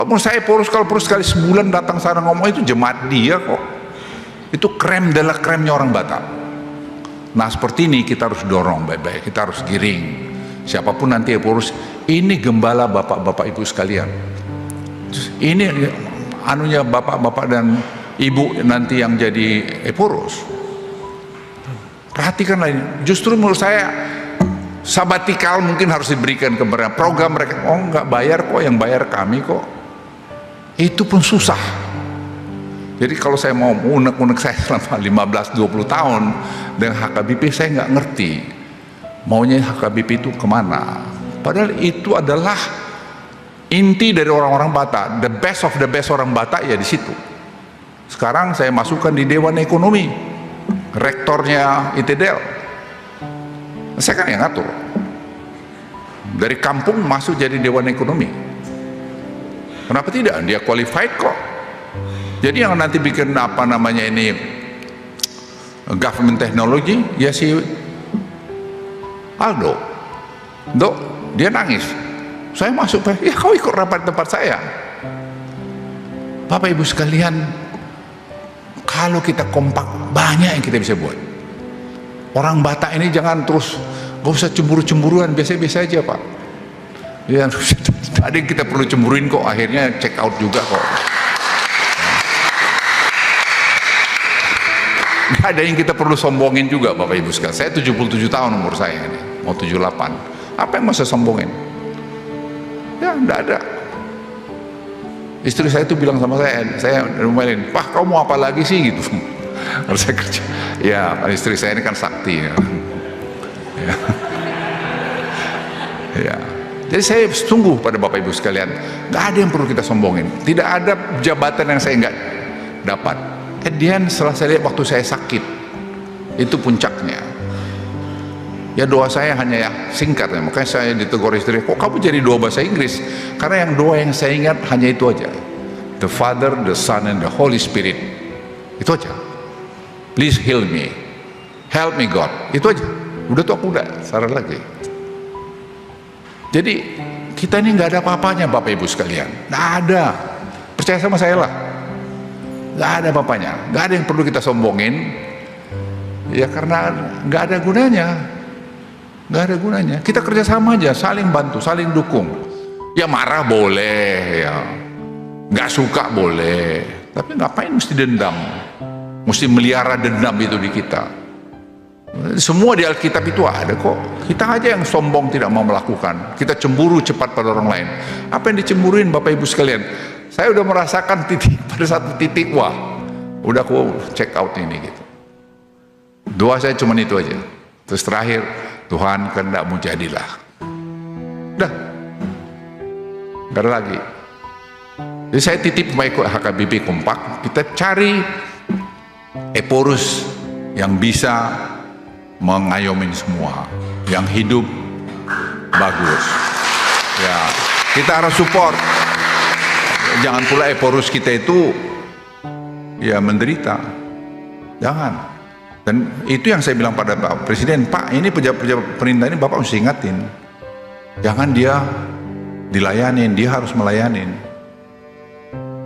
Menurut saya kalau Eporus sekali sebulan datang sana ngomong, itu jemaat dia kok. Itu krem adalah kremnya orang Batak. Nah seperti ini kita harus dorong baik-baik, kita harus giring. Siapapun nanti Eporus, ini gembala bapak-bapak ibu sekalian. Ini anunya bapak-bapak dan ibu nanti yang jadi Eporus. Perhatikanlah ini. Justru menurut saya sabatikal mungkin harus diberikan ke mereka. Program mereka, oh nggak bayar kok, yang bayar kami kok. Itu pun susah. Jadi kalau saya mau unek-unek saya selama 15-20 tahun dengan HKBP, saya nggak ngerti maunya HKBP itu kemana. Padahal itu adalah inti dari orang-orang Batak. The best of the best orang Batak ya di situ. Sekarang saya masukkan di Dewan Ekonomi, rektornya ITDL. Saya kan yang ngatur. Dari kampung masuk jadi Dewan Ekonomi. Kenapa tidak? Dia qualified kok. Jadi yang nanti bikin apa namanya ini government technology, ya si Aldo. Dok, dia nangis. Saya masuk, ya kau ikut rapat tempat saya. Bapak Ibu sekalian, kalau kita kompak, banyak yang kita bisa buat. Orang Batak ini jangan terus, gak usah cemburu-cemburuan, biasa-biasa aja Pak. Ya, ada yang kita perlu cemburuin kok, akhirnya check out juga kok. Gak ada yang kita perlu sombongin juga Bapak Ibu sekalian. Saya 77 tahun umur saya ini, mau 78. Apa yang mau saya sombongin? Ya enggak ada. Istri saya itu bilang sama saya ngomelin, Pak kamu mau apa lagi sih gitu. Harus saya kerja. Ya istri saya ini kan sakti ya. Ya. Jadi saya sungguh pada Bapak Ibu sekalian, nggak ada yang perlu kita sombongin. Tidak ada jabatan yang saya nggak dapat. Kemudian setelah saya lihat waktu saya sakit, itu puncaknya. Ya doa saya hanya ya singkat ya, makanya saya ditegur istri, kok kamu jadi doa bahasa Inggris? Karena yang doa yang saya ingat hanya itu aja. The Father, the Son, and the Holy Spirit. Itu aja. Please heal me. Help me God. Itu aja. Udah tuh aku udah saran lagi. Jadi kita ini nggak ada apa-apanya Bapak Ibu sekalian, nggak ada. Percaya sama saya lah, nggak ada apa-apanya, nggak ada yang perlu kita sombongin. Ya karena nggak ada gunanya, nggak ada gunanya. Kita kerjasama aja, saling bantu, saling dukung. Ya marah boleh, ya nggak suka boleh, tapi ngapain mesti dendam, mesti melihara dendam itu di kita. Semua di Alkitab itu ada kok. Kita aja yang sombong tidak mau melakukan. Kita cemburu cepat pada orang lain. Apa yang dicemburuin Bapak Ibu sekalian? Saya udah merasakan titik pada satu titik, wah, udah aku check out ini gitu. Doa saya cuma itu aja. Terus terakhir, Tuhan kehendakmu jadilah. Udah, gak ada lagi. Jadi saya titip ikut HKBP kompak. Kita cari Eporus yang bisa mengayomin semua, yang hidup bagus. Ya, kita harus support. Jangan pula Eporus kita itu ya menderita. Jangan. Dan itu yang saya bilang pada Pak Presiden, Pak, ini pejabat perintah ini Bapak mesti ingatin. Jangan dia dilayanin, dia harus melayanin.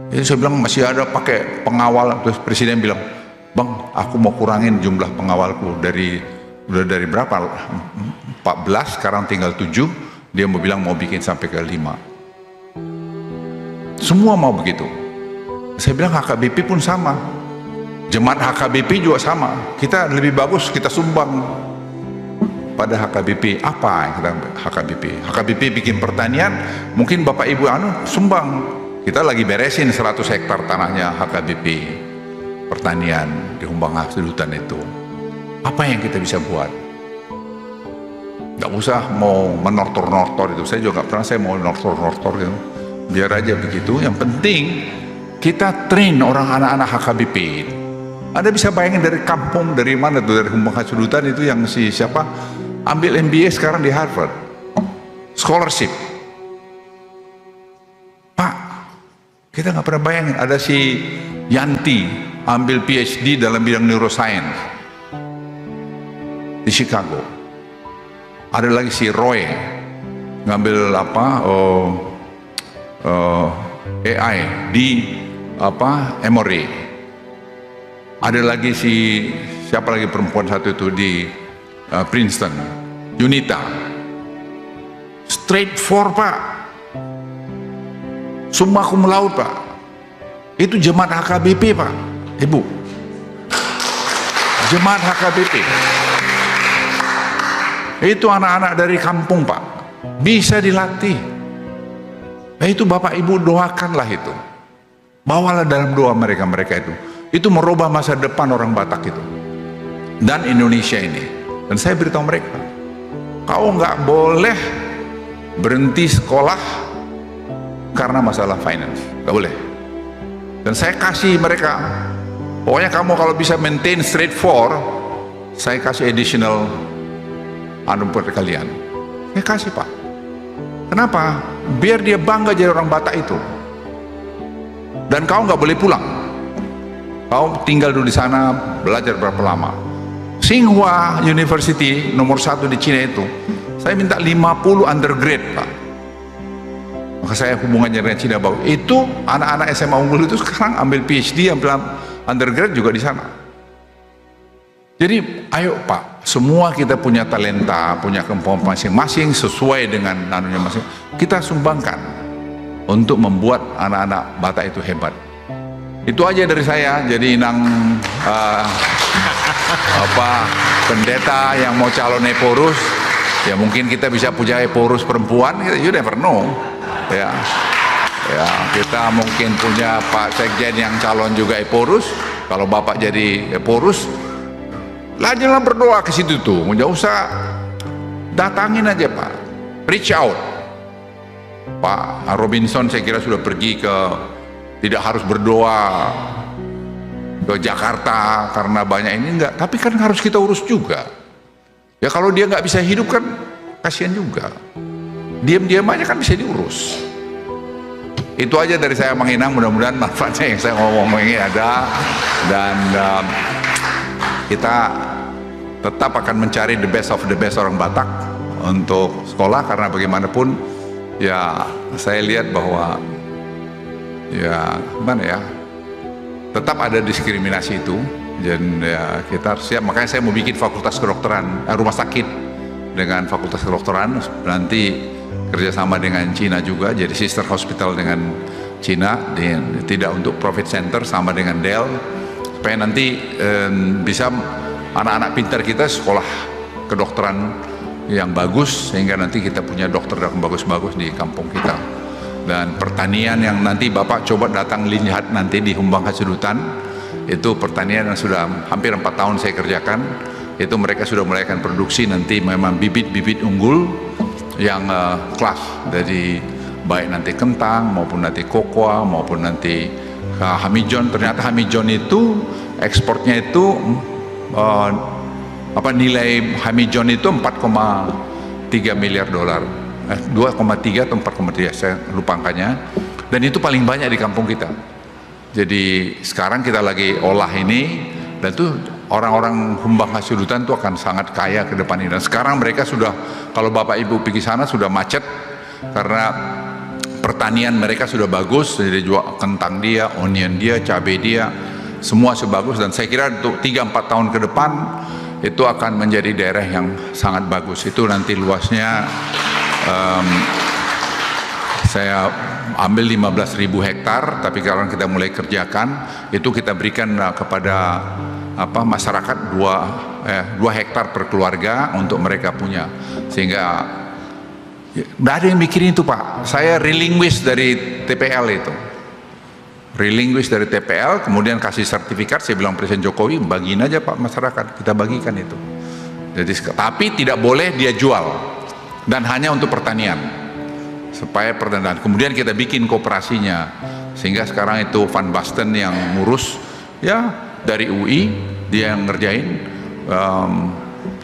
Jadi saya bilang masih ada pakai pengawal, terus Presiden bilang, Bang, aku mau kurangin jumlah pengawalku udah dari berapa? 14, sekarang tinggal 7. Dia mau bilang mau bikin sampai ke 5. Semua mau begitu. Saya bilang HKBP pun sama. Jemaat HKBP juga sama. Kita lebih bagus kita sumbang pada HKBP. Apa yang kita HKBP? HKBP bikin pertanian, mungkin Bapak Ibu sumbang. Kita lagi beresin 100 hektar tanahnya HKBP. Pertanian di Humbang Hasudutan itu. Apa yang kita bisa buat? Gak usah mau menortor-nortor itu. Saya juga gak pernah saya mau nortor-nortor gitu. Biar aja begitu. Yang penting kita train orang anak-anak HKBP. Anda bisa bayangin dari kampung, dari mana tuh, dari Humbang Hasudutan itu yang si siapa ambil MBA sekarang di Harvard, scholarship. Pak, kita nggak pernah bayangin ada si Yanti ambil PhD dalam bidang neuroscience di Chicago. Ada lagi si Roy ngambil apa AI di Emory. Ada lagi siapa lagi perempuan satu itu di Princeton, Yunita. Straight for Pak, summa cum laude Pak. Itu jemaat HKBP Pak, Ibu. Jemaat HKBP. Itu anak-anak dari kampung Pak, bisa dilatih. Nah itu Bapak Ibu doakanlah itu. Bawalah dalam doa mereka itu. Itu merubah masa depan orang Batak itu. Dan Indonesia ini. Dan saya beritahu mereka, kau nggak boleh berhenti sekolah karena masalah finance. Nggak boleh. Dan saya kasih mereka, pokoknya kamu kalau bisa maintain straight for, saya kasih additional buat kalian. Saya kasih Pak. Kenapa? Biar dia bangga jadi orang Batak itu. Dan kau nggak boleh pulang. Kau tinggal dulu di sana, belajar berapa lama. Tsinghua University nomor 1 di Cina itu, saya minta 50 undergrad Pak. Maka saya hubungannya dengan Cina bagus. Itu anak-anak SMA unggul itu sekarang ambil PhD, ambil undergrad juga di sana. Jadi ayo Pak, semua kita punya talenta, punya kemampuan masing-masing sesuai dengan anunya masing. Kita sumbangkan untuk membuat anak-anak Batak itu hebat. Itu aja dari saya. Jadi Inang pendeta yang mau calon Eporus, ya mungkin kita bisa punya Eporus perempuan, you never know. Ya, kita mungkin punya Pak Sekjen yang calon juga Eporus. Kalau Bapak jadi Eporus, jangan berdoa ke situ tuh, nggak usah, datangin aja Pak, reach out. Pak Robinson saya kira sudah pergi ke, tidak harus berdoa ke Jakarta karena banyak ini, enggak, tapi kan harus kita urus juga. Ya kalau dia nggak bisa hidup kan kasihan juga, diam-diam aja kan bisa diurus. Itu aja dari saya Mang Inang, mudah-mudahan manfaatnya yang saya ngomong ini ada, dan kita tetap akan mencari the best of the best orang Batak untuk sekolah, karena bagaimanapun ya saya lihat bahwa ya gimana ya, tetap ada diskriminasi itu, dan ya kita harus siap. Makanya saya mau bikin fakultas kedokteran, rumah sakit dengan fakultas kedokteran, nanti kerjasama dengan Cina juga, jadi sister hospital dengan Cina, tidak untuk profit center, sama dengan Dell, supaya nanti bisa anak-anak pintar kita sekolah kedokteran yang bagus, sehingga nanti kita punya dokter yang bagus-bagus di kampung kita. Dan pertanian yang nanti Bapak coba datang lihat nanti di Humbang Kasudutan, itu pertanian yang sudah hampir 4 tahun saya kerjakan, itu mereka sudah mulai akan produksi nanti memang bibit-bibit unggul yang kelas, dari baik nanti kentang maupun nanti kokoa maupun nanti hamijon. Ternyata hamijon itu ekspornya itu nilai hamijon itu 4,3 miliar dolar, 2,3 atau 4,3 saya lupa angkanya, dan itu paling banyak di kampung kita. Jadi sekarang kita lagi olah ini, dan tuh orang-orang Humbang Kasudutan itu akan sangat kaya ke depan ini. Dan sekarang mereka sudah, kalau Bapak Ibu pergi sana sudah macet karena pertanian mereka sudah bagus. Jadi jual kentang dia, onion dia, cabai dia, semua sebagus. Dan saya kira untuk 3-4 tahun ke depan itu akan menjadi daerah yang sangat bagus. Itu nanti luasnya saya ambil 15.000 hektar, tapi kalau kita mulai kerjakan itu kita berikan kepada masyarakat 2 hektar per keluarga untuk mereka punya, sehingga nggak ada yang mikirin itu Pak. Saya relinquish dari TPL itu, relinquish dari TPL, kemudian kasih sertifikat. Saya bilang Presiden Jokowi, bagiin aja Pak masyarakat, kita bagikan itu. Jadi tapi tidak boleh dia jual, dan hanya untuk pertanian, supaya pertanian. Kemudian kita bikin kooperasinya, sehingga sekarang itu Van Basten yang ngurus, ya dari UI dia yang ngerjain.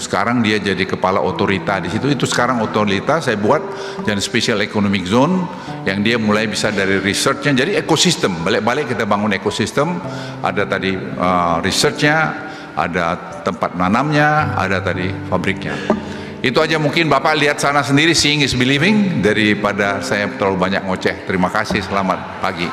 Sekarang dia jadi kepala otorita di situ. Itu sekarang otorita saya buat jadi special economic zone, yang dia mulai bisa dari researchnya, jadi ekosistem, balik-balik kita bangun ekosistem. Ada tadi researchnya, ada tempat nanamnya, ada tadi fabriknya. Itu aja, mungkin Bapak lihat sana sendiri, seeing is believing, daripada saya terlalu banyak ngoceh. Terima kasih, selamat pagi.